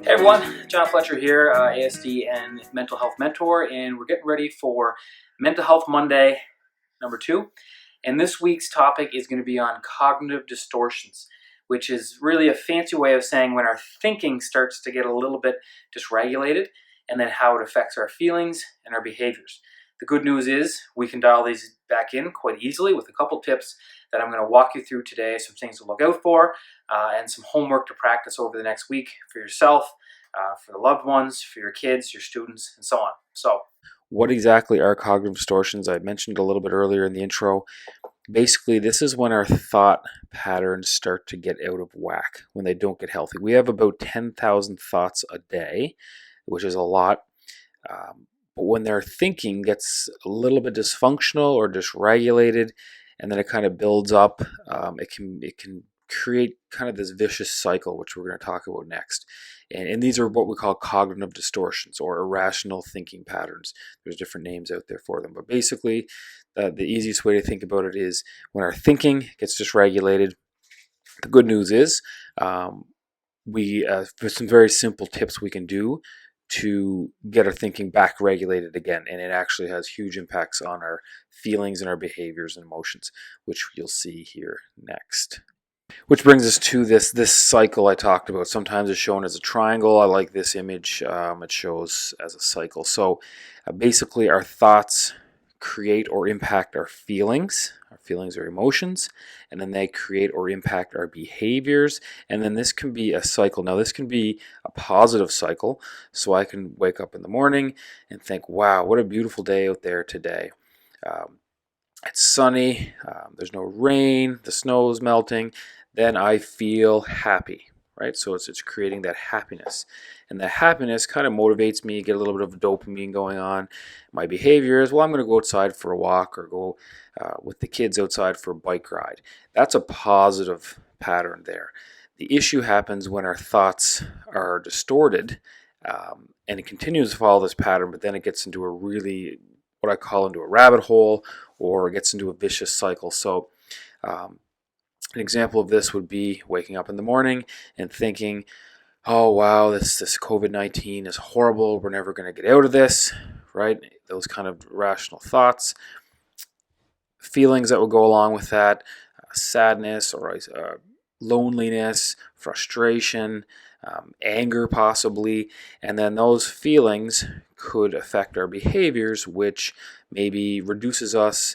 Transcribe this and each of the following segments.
Hey everyone, John Fletcher here, ASD-N mental health mentor, and we're getting ready for Mental Health Monday number 2. And this week's topic is going to be on cognitive distortions, which is really a fancy way of saying when our thinking starts to get a little bit dysregulated, and then how it affects our feelings and our behaviors. The good news is we can dial these back in quite easily with a couple tips that I'm going to walk you through today, some things to look out for, and some homework to practice over the next week for yourself, for the loved ones, for your kids, your students, and so on. So, what exactly are cognitive distortions? I mentioned a little bit earlier in the intro. Basically, this is when our thought patterns start to get out of whack, when they don't get healthy. We have about 10,000 thoughts a day, which is a lot. But when their thinking gets a little bit dysfunctional or dysregulated, and then it kind of builds up, it can create kind of this vicious cycle, which we're going to talk about next. And these are what we call cognitive distortions or irrational thinking patterns. There's different names out there for them. But basically, the easiest way to think about it is when our thinking gets dysregulated. The good news is there's some very simple tips we can do to get our thinking back regulated again, and it actually has huge impacts on our feelings and our behaviors and emotions, which you'll see here next. Which brings us to this cycle I talked about. Sometimes it's shown as a triangle. I like this image. It shows as a cycle. So basically our thoughts create or impact our feelings or emotions, and then they create or impact our behaviors, and then this can be a cycle. Now this can be a positive cycle, so I can wake up in the morning and think, wow, what a beautiful day out there today. It's sunny, there's no rain, the snow is melting, then I feel happy, right? So it's creating that happiness. And that happiness kind of motivates me, get a little bit of dopamine going on. My behavior is, well, I'm going to go outside for a walk or go with the kids outside for a bike ride. That's a positive pattern there. The issue happens when our thoughts are distorted, and it continues to follow this pattern, but then it gets into what I call into a rabbit hole, or it gets into a vicious cycle. So an example of this would be waking up in the morning and thinking, oh wow, this COVID-19 is horrible, we're never going to get out of this, right? Those kind of rational thoughts. Feelings that will go along with that, sadness or loneliness, frustration, anger possibly, and then those feelings could affect our behaviors, which maybe reduces us.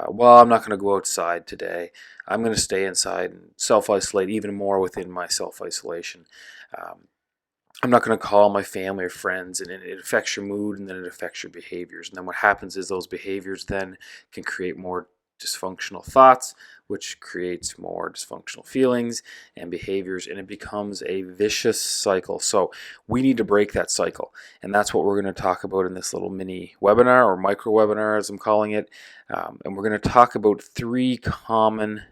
Well, I'm not going to go outside today. I'm going to stay inside and self-isolate even more within my self-isolation. I'm not going to call my family or friends, and it affects your mood, and then it affects your behaviors. And then what happens is those behaviors then can create more dysfunctional thoughts, which creates more dysfunctional feelings and behaviors, and it becomes a vicious cycle. So we need to break that cycle, and that's what we're going to talk about in this little mini webinar, or micro webinar as I'm calling it. And we're going to talk about 3 common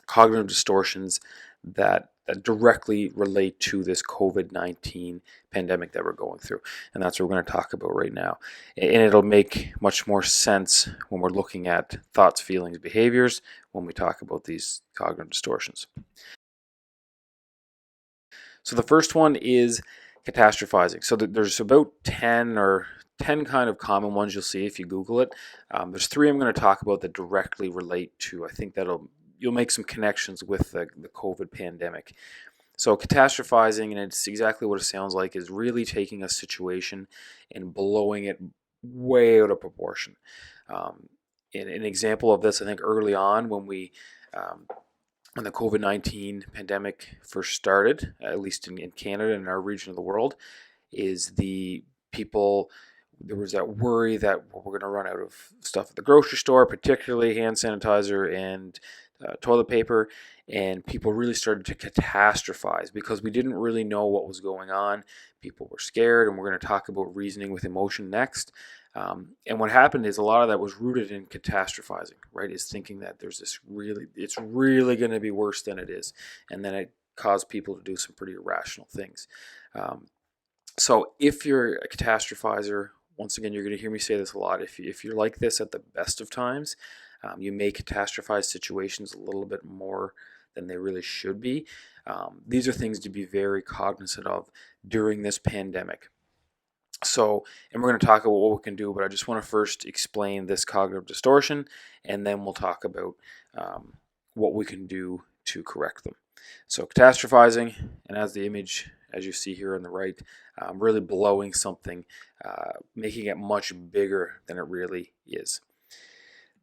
cognitive distortions that directly relate to this COVID-19 pandemic that we're going through. And that's what we're going to talk about right now. And it'll make much more sense when we're looking at thoughts, feelings, behaviors when we talk about these cognitive distortions. So the first one is catastrophizing. So there's about 10 kind of common ones you'll see if you Google it. There's 3 I'm going to talk about that directly relate to, I think you'll make some connections with the COVID pandemic. So catastrophizing, and it's exactly what it sounds like, is really taking a situation and blowing it way out of proportion. An example of this, I think early on when the COVID-19 pandemic first started, at least in Canada and our region of the world, is there was that worry that we're going to run out of stuff at the grocery store, particularly hand sanitizer and toilet paper, and people really started to catastrophize because we didn't really know what was going on. People were scared, and we're going to talk about reasoning with emotion next. And what happened is a lot of that was rooted in catastrophizing, right? Is thinking that it's really going to be worse than it is, and then it caused people to do some pretty irrational things. So if you're a catastrophizer, once again, you're going to hear me say this a lot. If you're like this at the best of times, You may catastrophize situations a little bit more than they really should be. These are things to be very cognizant of during this pandemic. So, and we're going to talk about what we can do, but I just want to first explain this cognitive distortion, and then we'll talk about what we can do to correct them. So, catastrophizing, and as the image, as you see here on the right, really blowing something, making it much bigger than it really is.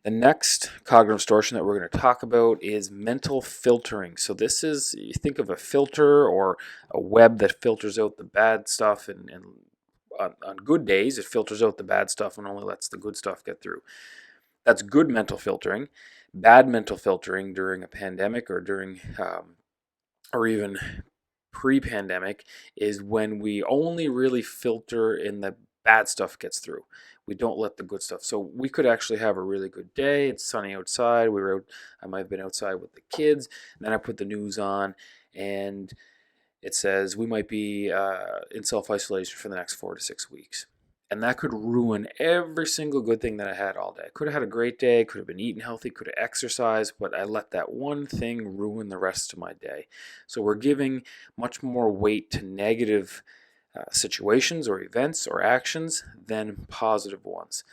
The next cognitive distortion that we're going to talk about is mental filtering. So this is, you think of a filter or a web that filters out the bad stuff, and on good days, it filters out the bad stuff and only lets the good stuff get through. That's good mental filtering. Bad mental filtering during a pandemic or during, or even pre-pandemic, is when we only really filter and the bad stuff gets through. We don't let the good stuff. So we could actually have a really good day. It's sunny outside. We were out, I might have been outside with the kids. And then I put the news on, and it says we might be in self-isolation for the next 4 to 6 weeks. And that could ruin every single good thing that I had all day. Could have had a great day, could have been eating healthy, could have exercised, but I let that one thing ruin the rest of my day. So we're giving much more weight to negative situations or events or actions than positive ones.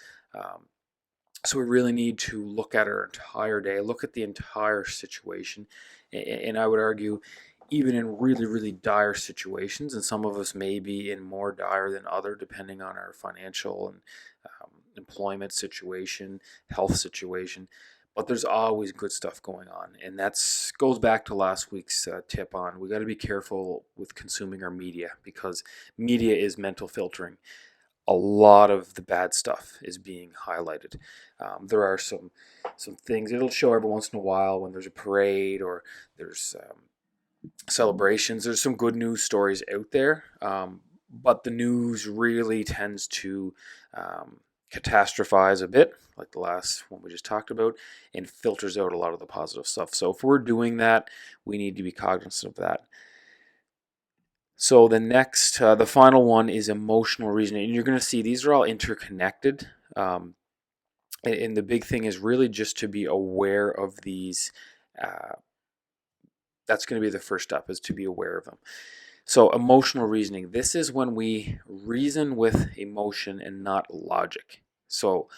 So we really need to look at our entire day, look at the entire situation. And I would argue, even in really, really dire situations, and some of us may be in more dire than other, depending on our financial and employment situation, health situation. But there's always good stuff going on, and that goes back to last week's tip on we got to be careful with consuming our media, because media is mental filtering. A lot of the bad stuff is being highlighted. There are some things it'll show every once in a while when there's a parade or there's celebrations. There's some good news stories out there, but the news really tends to catastrophize a bit, like the last one we just talked about, and filters out a lot of the positive stuff. So if we're doing that, we need to be cognizant of that. So the next, the final one is emotional reasoning. And you're going to see these are all interconnected. And the big thing is really just to be aware of these. That's going to be the first step, is to be aware of them. So emotional reasoning, this is when we reason with emotion and not logic. So,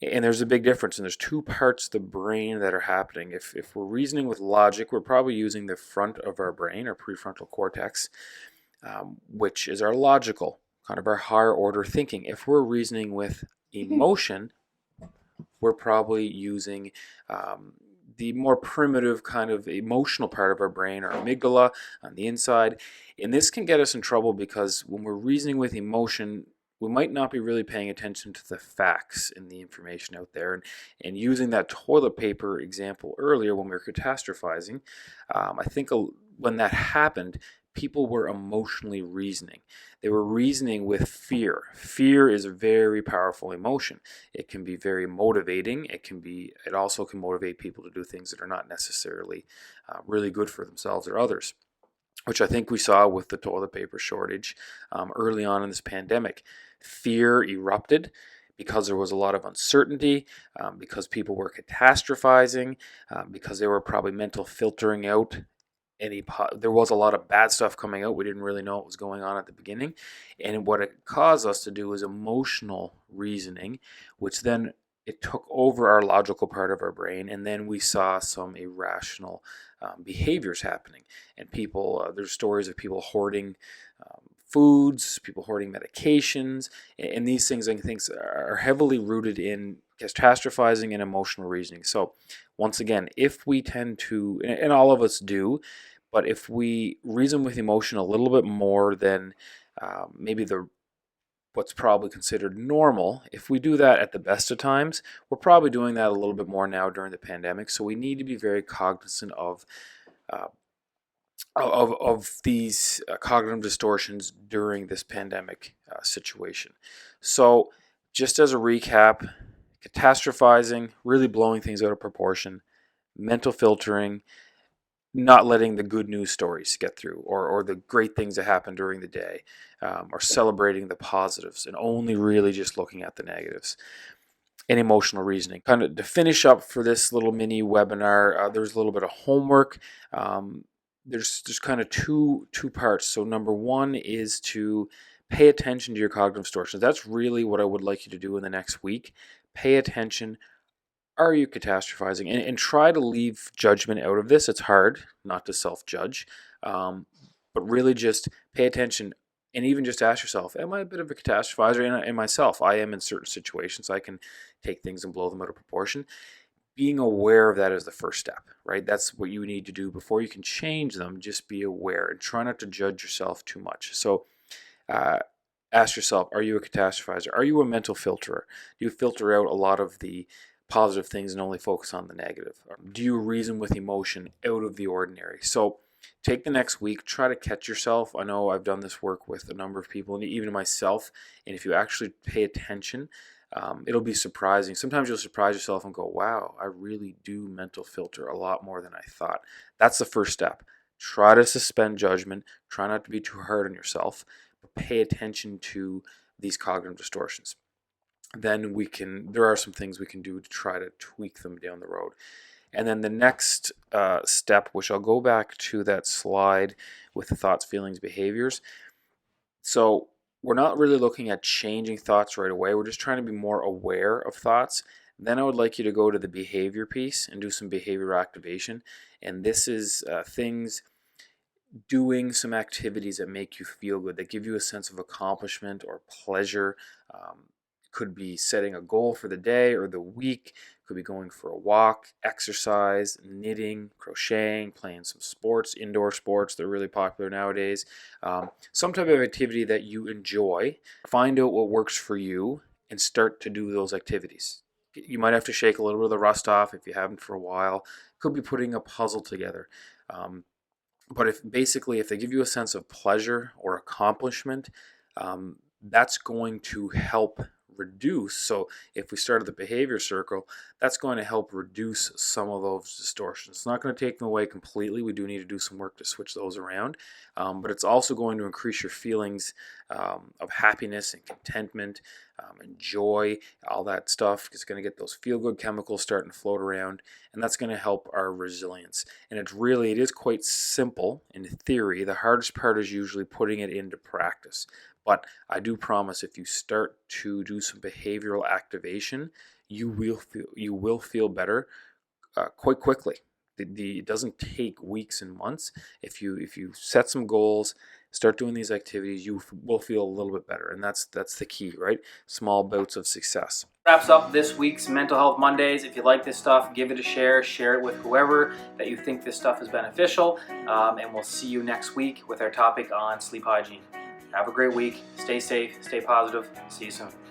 and there's a big difference, and there's two parts of the brain that are happening. If we're reasoning with logic, we're probably using the front of our brain, our prefrontal cortex, which is our logical, kind of our higher order thinking. If we're reasoning with emotion, we're probably using the more primitive kind of emotional part of our brain, our amygdala on the inside. And this can get us in trouble because when we're reasoning with emotion, we might not be really paying attention to the facts and the information out there. And using that toilet paper example earlier when we were catastrophizing, I think when that happened, people were emotionally reasoning. They were reasoning with fear. Fear is a very powerful emotion. It can be very motivating. It also can motivate people to do things that are not necessarily really good for themselves or others, which I think we saw with the toilet paper shortage early on in this pandemic. Fear erupted because there was a lot of uncertainty, because people were catastrophizing, because they were probably mental filtering out there was a lot of bad stuff coming out. We didn't really know what was going on at the beginning. And what it caused us to do was emotional reasoning, which then it took over our logical part of our brain. And then we saw some irrational behaviors happening. And people, there's stories of people hoarding foods, people hoarding medications. And these things, I think, are heavily rooted in catastrophizing and emotional reasoning. So once again, if we tend to, and all of us do, but if we reason with emotion a little bit more than maybe what's probably considered normal, if we do that at the best of times, we're probably doing that a little bit more now during the pandemic. So we need to be very cognizant of these cognitive distortions during this pandemic situation. So just as a recap, catastrophizing, really blowing things out of proportion, mental filtering, not letting the good news stories get through, or the great things that happen during the day, or celebrating the positives and only really just looking at the negatives. and emotional reasoning. Kind of to finish up for this little mini webinar, there's a little bit of homework. There's kind of two parts. So number one is to pay attention to your cognitive distortions. That's really what I would like you to do in the next week. Pay attention. Are you catastrophizing? And try to leave judgment out of this. It's hard not to self-judge, but really just pay attention and even just ask yourself, am I a bit of a catastrophizer? And myself, I am in certain situations. I can take things and blow them out of proportion. Being aware of that is the first step, right? That's what you need to do before you can change them. Just be aware and try not to judge yourself too much. So uh, ask yourself, are you a catastrophizer? Are you a mental filterer? Do you filter out a lot of the positive things and only focus on the negative? Do you reason with emotion out of the ordinary? So take the next week, try to catch yourself. I know I've done this work with a number of people and even myself. And if you actually pay attention, it'll be surprising. Sometimes you'll surprise yourself and go, wow, I really do mental filter a lot more than I thought. That's the first step. Try to suspend judgment. Try not to be too hard on yourself, but pay attention to these cognitive distortions. Then there are some things we can do to try to tweak them down the road. And then the next step, which I'll go back to that slide with the thoughts, feelings, behaviors. So we're not really looking at changing thoughts right away. We're just trying to be more aware of thoughts. Then I would like you to go to the behavior piece and do some behavior activation. And this is things, doing some activities that make you feel good, that give you a sense of accomplishment or pleasure. Could be setting a goal for the day or the week. Could be going for a walk, exercise, knitting, crocheting, playing some sports, indoor sports. They're really popular nowadays. Some type of activity that you enjoy. Find out what works for you and start to do those activities. You might have to shake a little bit of the rust off if you haven't for a while. Could be putting a puzzle together. But if they give you a sense of pleasure or accomplishment, that's going to help reduce. So if we start at the behavior circle, that's going to help reduce some of those distortions. It's not going to take them away completely. We do need to do some work to switch those around, but it's also going to increase your feelings of happiness and contentment and joy. All that stuff is going to get those feel-good chemicals starting to float around, and that's going to help our resilience. And it is quite simple in theory. The hardest part is usually putting it into practice. But I do promise, if you start to do some behavioral activation, you will feel better quite quickly. It doesn't take weeks and months. If you set some goals, start doing these activities, you will feel a little bit better, and that's the key, right? Small bouts of success. Wraps up this week's Mental Health Mondays. If you like this stuff, give it a share it with whoever that you think this stuff is beneficial, and we'll see you next week with our topic on sleep hygiene. Have a great week. Stay safe. Stay positive. See you soon.